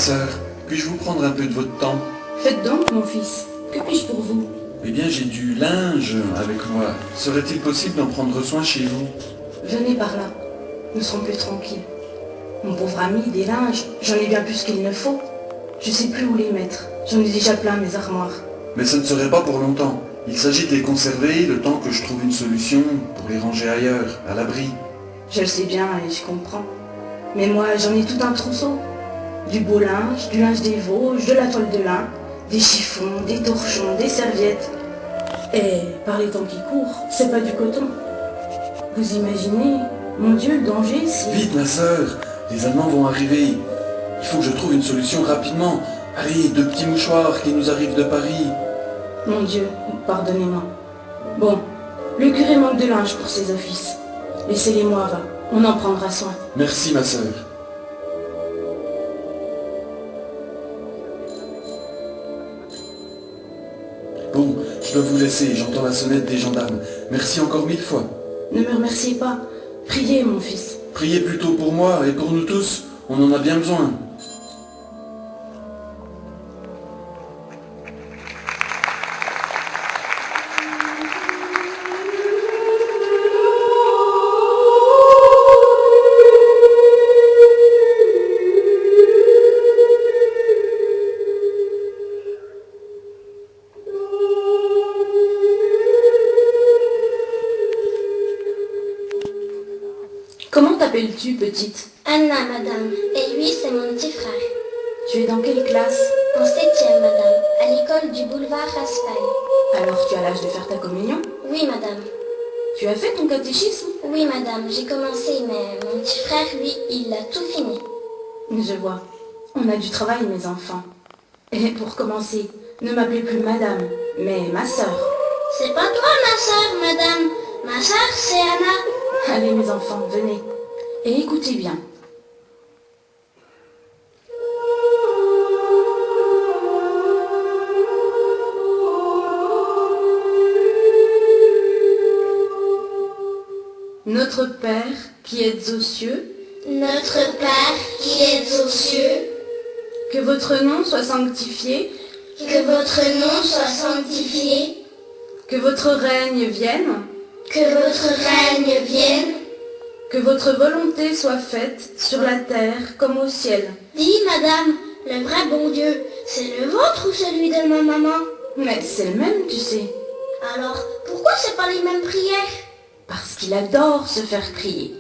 sœur, puis-je vous prendre un peu de votre temps? Faites donc, mon fils. Que puis-je pour vous? Eh bien, j'ai du linge avec moi. Serait-il possible d'en prendre soin chez vous? Venez par là. Nous serons plus tranquilles. Mon pauvre ami, des linges, j'en ai bien plus qu'il ne faut. Je sais plus où les mettre. J'en ai déjà plein mes armoires. Mais ce ne serait pas pour longtemps. Il s'agit de les conserver le temps que je trouve une solution pour les ranger ailleurs, à l'abri. Je le sais bien et je comprends. Mais moi, j'en ai tout un trousseau. Du beau linge, du linge des Vosges, de la toile de lin, des chiffons, des torchons, des serviettes. Et par les temps qui courent, c'est pas du coton. Vous imaginez, mon Dieu, le danger, si... Vite, ma sœur, les Allemands vont arriver. Il faut que je trouve une solution rapidement. Allez, 2 petits mouchoirs qui nous arrivent de Paris. Mon Dieu, pardonnez-moi. Bon, le curé manque de linge pour ses offices. Laissez-les-moi, va. On en prendra soin. Merci, ma sœur. Bon, je dois vous laisser, j'entends la sonnette des gendarmes. Merci encore 1000 fois. Ne me remerciez pas. Priez, mon fils. Priez plutôt pour moi et pour nous tous, on en a bien besoin. Comment t'appelles-tu, petite? Anna, madame. Et lui, c'est mon petit frère. Tu es dans quelle classe? En 7e, madame. À l'école du boulevard Raspail. Alors tu as l'âge de faire ta communion? Oui, madame. Tu as fait ton catéchisme? Oui, madame. J'ai commencé, mais mon petit frère, lui, il a tout fini. Je vois. On a du travail, mes enfants. Et pour commencer, ne m'appelez plus madame, mais ma sœur. C'est pas toi, ma sœur, madame. Ma sœur, c'est Anna. Allez, mes enfants, venez. Et écoutez bien. Notre Père, qui êtes aux cieux, Notre Père, qui êtes aux cieux, que votre nom soit sanctifié, que votre nom soit sanctifié, que votre règne vienne, que votre règne vienne. que votre volonté soit faite sur la terre comme au ciel. Dis, madame, le vrai bon Dieu, c'est le vôtre ou celui de ma maman? Mais c'est le même, tu sais, Alors, pourquoi c'est pas les mêmes prières? parce qu'il adore se faire prier.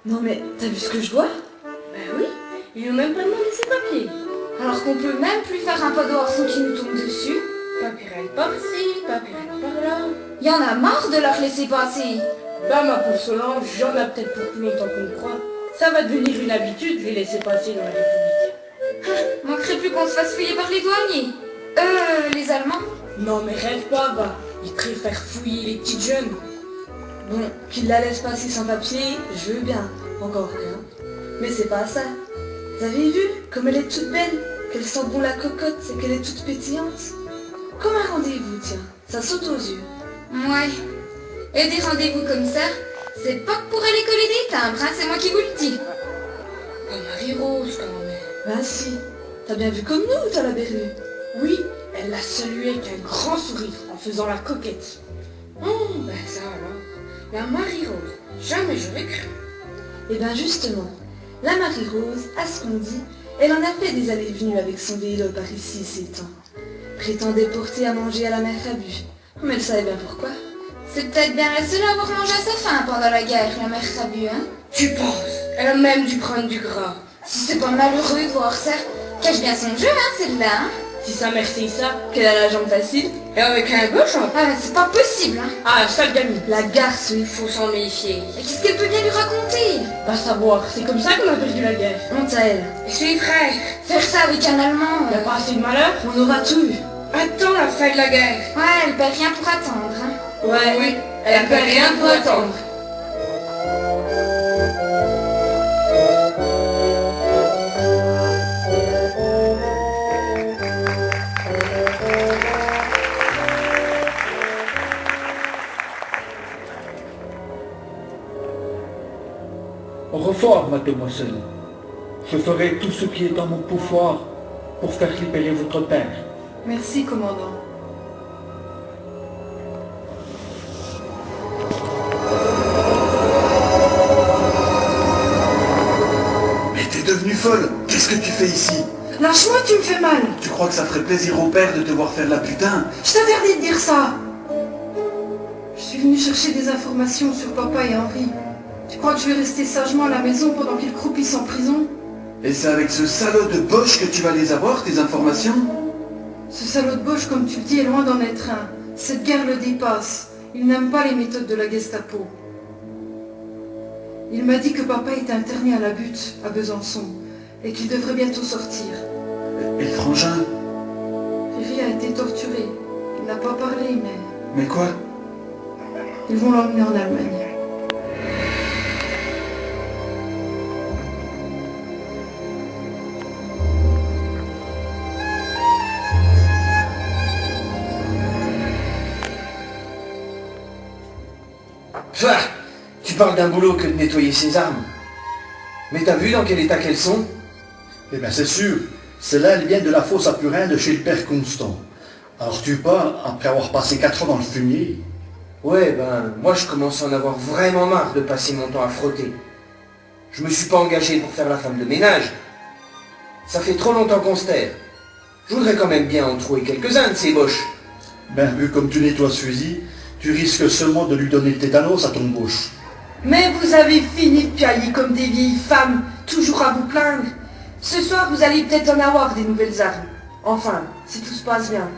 Non mais, t'as vu ce que je vois? Ben oui, ils n'ont même pas demandé ses papiers. Alors qu'on peut même plus faire un pas dehors sans qu'ils nous tombent dessus. Papyrel par-ci, papyrel par-là. Y en a marre de leur laisser passer. Bah ma pauvre Solange, j'en ai peut-être pour plus longtemps qu'on le croit. Ça va devenir une habitude de les laisser passer dans la République. Manquerait plus qu'on se fasse fouiller par les douaniers. Les Allemands. Non mais rêve pas, bah. Ils préfèrent fouiller les petites jeunes. Bon, qu'ils la laissent passer sans papier, je veux bien. Encore rien. Mais c'est pas ça. Vous avez vu comme elle est toute belle, qu'elle sent bon la cocotte et qu'elle est toute pétillante? Comme un rendez-vous, tiens. Ça saute aux yeux. Ouais. Et des rendez-vous comme ça, c'est pas que pour aller coller des timbres, hein, c'est moi qui vous le dis. Oh Marie-Rose quand même. Ben si. T'as bien vu comme nous, t'as la berlue. Oui, elle l'a salué avec un grand sourire en faisant la coquette. Oh, ben ça alors. La Marie-Rose, jamais j'aurais cru. Et ben justement, la Marie-Rose, à ce qu'on dit, elle en a fait des allées-venues avec son vélo par ici ces temps. Prétendait porter à manger à la mère Rabu. Mais elle savait bien pourquoi. C'est peut-être bien la seule à avoir mangé à sa faim pendant la guerre, la mère Rabu, hein. Tu penses? Elle a même dû prendre du gras. Si c'est pas malheureux de voir ça, cache bien son jeu, hein, celle-là, hein. Si sa mère sait ça, qu'elle a la jambe facile, et avec un gauche en... Ah, mais c'est pas possible, hein. Ah, sale gamine. La garce, il faut s'en méfier. Et qu'est-ce qu'elle peut bien lui raconter? Va savoir, c'est comme ça qu'on a perdu la guerre. Honte à elle. Et ses frères, Faire ça avec un Allemand, il a pas assez de malheur, on aura tout eu. Attends la fin de la guerre. Ouais, elle perd rien pour attendre, hein. Ouais, oui, elle peut rien pour attendre. combattez-moi seul. Je ferai tout ce qui est en mon pouvoir pour faire libérer votre père. Merci, commandant. Mais t'es devenue folle. Qu'est-ce que tu fais ici? Lâche-moi, tu me fais mal. Tu crois que ça ferait plaisir au père de te voir faire la putain? Je t'interdis de dire ça. Je suis venue chercher des informations sur papa et Henri. Tu crois que je vais rester sagement à la maison pendant qu'ils croupissent en prison? Et c'est avec ce salaud de Bosch que tu vas les avoir, tes informations? Ce salaud de Bosch, comme tu le dis, est loin d'en être un. Cette guerre le dépasse. Il n'aime pas les méthodes de la Gestapo. Il m'a dit que papa était interné à la butte, à Besançon, et qu'il devrait bientôt sortir. Et le frangin? Riri a été torturé. Il n'a pas parlé, mais... Mais quoi? Ils vont l'emmener en Allemagne. Pfff, tu parles d'un boulot que de nettoyer ses armes. Mais t'as vu dans quel état qu'elles sont? Eh bien c'est sûr, celles-là elles viennent de la fosse à Purin de chez le père Constant. Alors tu parles, après avoir passé 4 ans dans le fumier. Ouais, ben, moi je commence à en avoir vraiment marre de passer mon temps à frotter. Je me suis pas engagé pour faire la femme de ménage. Ça fait trop longtemps qu'on se terre. Je voudrais quand même bien en trouver quelques-uns de ces boches. Ben vu comme tu nettoies ce fusil, tu risques seulement de lui donner le tétanos à ton bouche. Mais vous avez fini de piailler comme des vieilles femmes, toujours à vous plaindre. Ce soir, vous allez peut-être en avoir des nouvelles armes. Enfin, si tout se passe bien.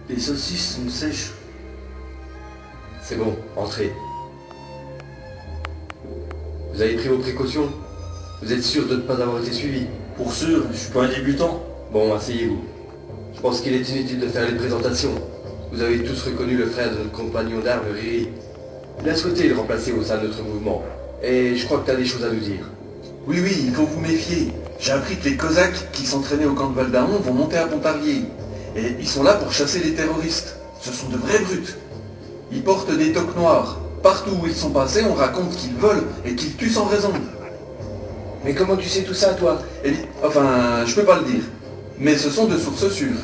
Les saucisses sont sèches. C'est bon, entrez. Vous avez pris vos précautions? Vous êtes sûr de ne pas avoir été suivi? Pour sûr, je suis pas un débutant. Bon, asseyez-vous. Je pense qu'il est inutile de faire les présentations. Vous avez tous reconnu le frère de notre compagnon d'armes, Riri. Il a souhaité le remplacer au sein de notre mouvement. Et je crois que tu as des choses à nous dire. Oui, il faut vous méfier. J'ai appris que les Cosaques qui s'entraînaient au camp de Val-d'Amont vont monter à Pontarlier. Et ils sont là pour chasser les terroristes. Ce sont de vrais brutes. Ils portent des toques noires. Partout où ils sont passés, on raconte qu'ils volent et qu'ils tuent sans raison. Mais comment tu sais tout ça, toi? Eh bien, enfin, je peux pas le dire. Mais ce sont de sources sûres.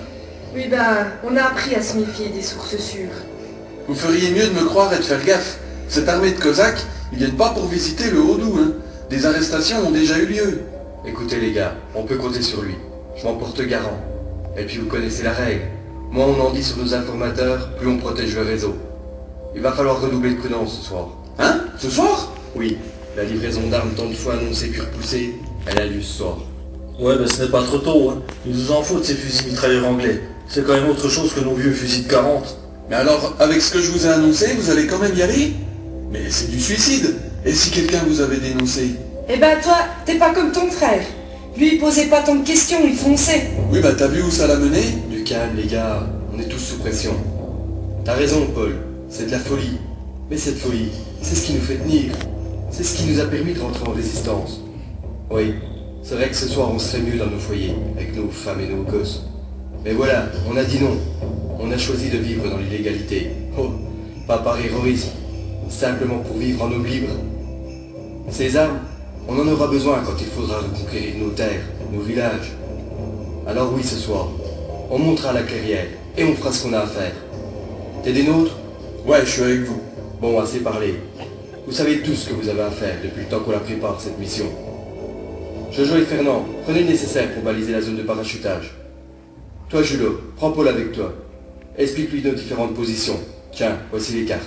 Oui, ben, on a appris à se méfier des sources sûres. Vous feriez mieux de me croire et de faire gaffe. Cette armée de Cosaques, ils viennent pas pour visiter le Haut-Doubs, hein. Des arrestations ont déjà eu lieu. Écoutez les gars, on peut compter sur lui. Je m'en porte garant. Et puis vous connaissez la règle. Moins on en dit sur nos informateurs, plus on protège le réseau. Il va falloir redoubler de prudence ce soir. Hein? Ce soir? Oui, la livraison d'armes tant de fois annoncée puis repoussée, elle a lieu ce soir. Ouais, ben ce n'est pas trop tôt, hein. Il nous en faut de ces fusils mitrailleurs anglais. C'est quand même autre chose que nos vieux fusils de 40. Mais alors, avec ce que je vous ai annoncé, vous allez quand même y aller? Mais c'est du suicide. Et si quelqu'un vous avait dénoncé? Eh ben, toi, t'es pas comme ton frère. Lui, il posait pas tant de questions, il fonçait. Oui, bah t'as vu où ça l'a mené? Du calme les gars, on est tous sous pression. T'as raison Paul, c'est de la folie. Mais cette folie, c'est ce qui nous fait tenir. C'est ce qui nous a permis de rentrer en résistance. Oui, c'est vrai que ce soir on serait mieux dans nos foyers, avec nos femmes et nos gosses. Mais voilà, on a dit non. On a choisi de vivre dans l'illégalité. Oh, pas par héroïsme, simplement pour vivre en homme libre. Ces armes, on en aura besoin quand il faudra reconquérir nos terres, nos villages. Alors oui, ce soir, on montera la clairière et on fera ce qu'on a à faire. T'es des nôtres? Ouais, je suis avec vous. Bon, assez parlé. Vous savez tout ce que vous avez à faire depuis le temps qu'on la prépare, cette mission. Jojo et Fernand, prenez le nécessaire pour baliser la zone de parachutage. Toi, Julot, prends Paul avec toi. Explique-lui nos différentes positions. Tiens, voici les cartes.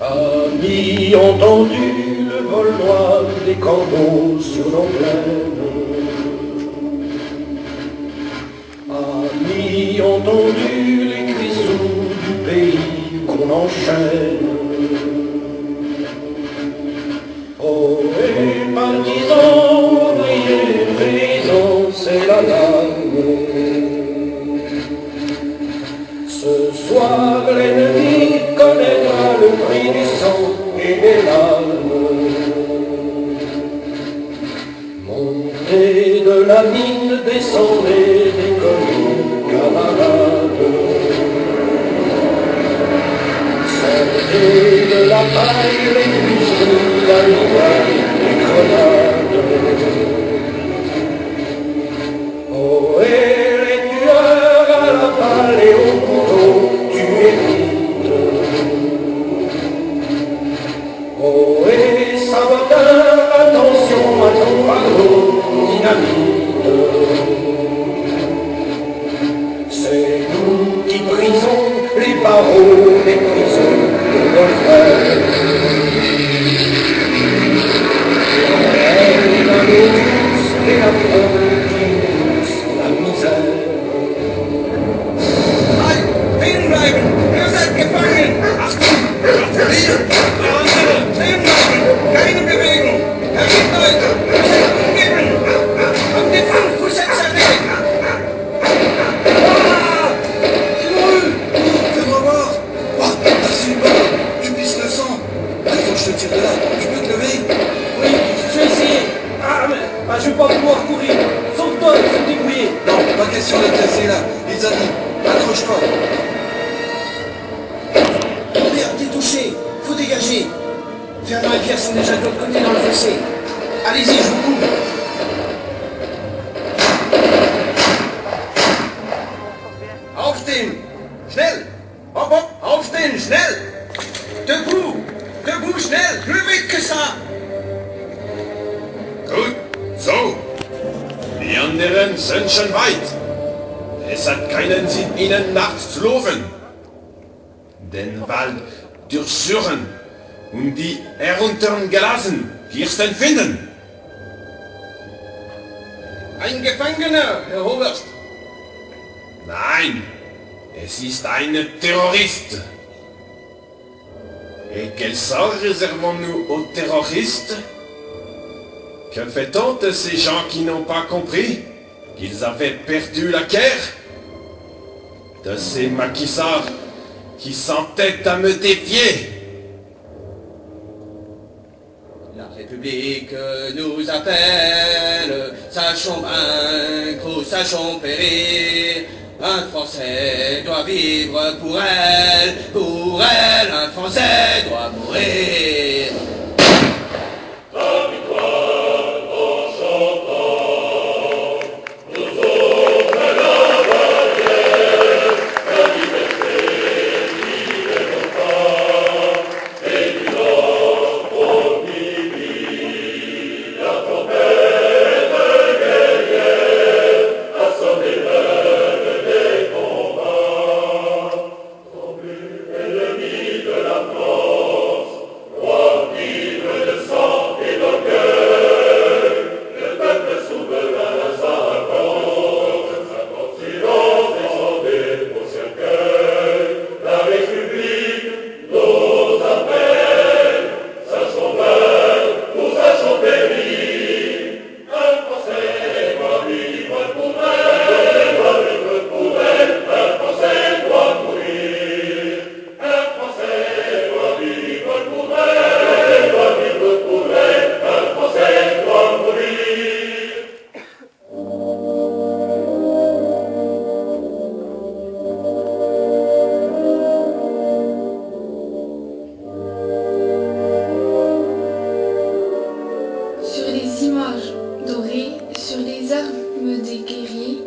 Amis, entendu le vol noir des corbeaux sur nos plaines. Amis, entendu les cris sourds du pays qu'on enchaîne. c'est la dame. Ce soir, l'ennemi connaîtra le prix du sang et des larmes. Montez de la mine, descendez, décollez, camarades. Sortez de la paille, les fusils, la mitraille, les grenades. Oh, et les tueurs à la balle et au couteau, tuez vite. Oh, et saboteur, attention à ton fardeau, dynamite. C'est nous qui brisons les barreaux des prisons de nos frères. La méduse et la faute qui pousse la misère. Halt! Stehen bleiben! Ihr seid gefangen! Achtung! Kontrollieren! Stehen bleiben! Keine Bewegung! Ergebt euch! Ihr seid umgeben! Habt den Fund, vous êtes servis! Fais-moi voir. Oh, t'as reçu une balle. Tu pisses le sang. Il faut que je te tire de là. Tu peux te lever? Oui, je vais essayer. Ah, mais je vais pas pouvoir courir. Sauve-toi, il faut te débrouiller. Non, pas question de te laisser là. Les amis, accroche-toi. Merde, t'es touché. Faut dégager. Fernand et Pierre sont déjà de l'autre côté dans le fossé. Allez-y, je vous couvre. Aufstehen! Schnell! Hop, hop! Aufstehen! Schnell! Debout! Debout, schnell! Plus vite que ça! Gut, so. Die anderen sind schon weit. Es hat keinen Sinn, ihnen nachzulaufen. Den Wald durchsuchen und die heruntergelassen Kirsten finden. Ein Gefangener, Herr Oberst! Nein, es ist ein Terroriste. Et quel sort réservons-nous aux terroristes? Que fait-on de ces gens qui n'ont pas compris qu'ils avaient perdu la guerre? De ces maquisards qui s'entêtent à me défier? La République nous appelle, sachons vaincre ou sachons périr. Un Français doit vivre pour elle, un Français doit mourir. Sur les images dorées, sur les armes des guerriers,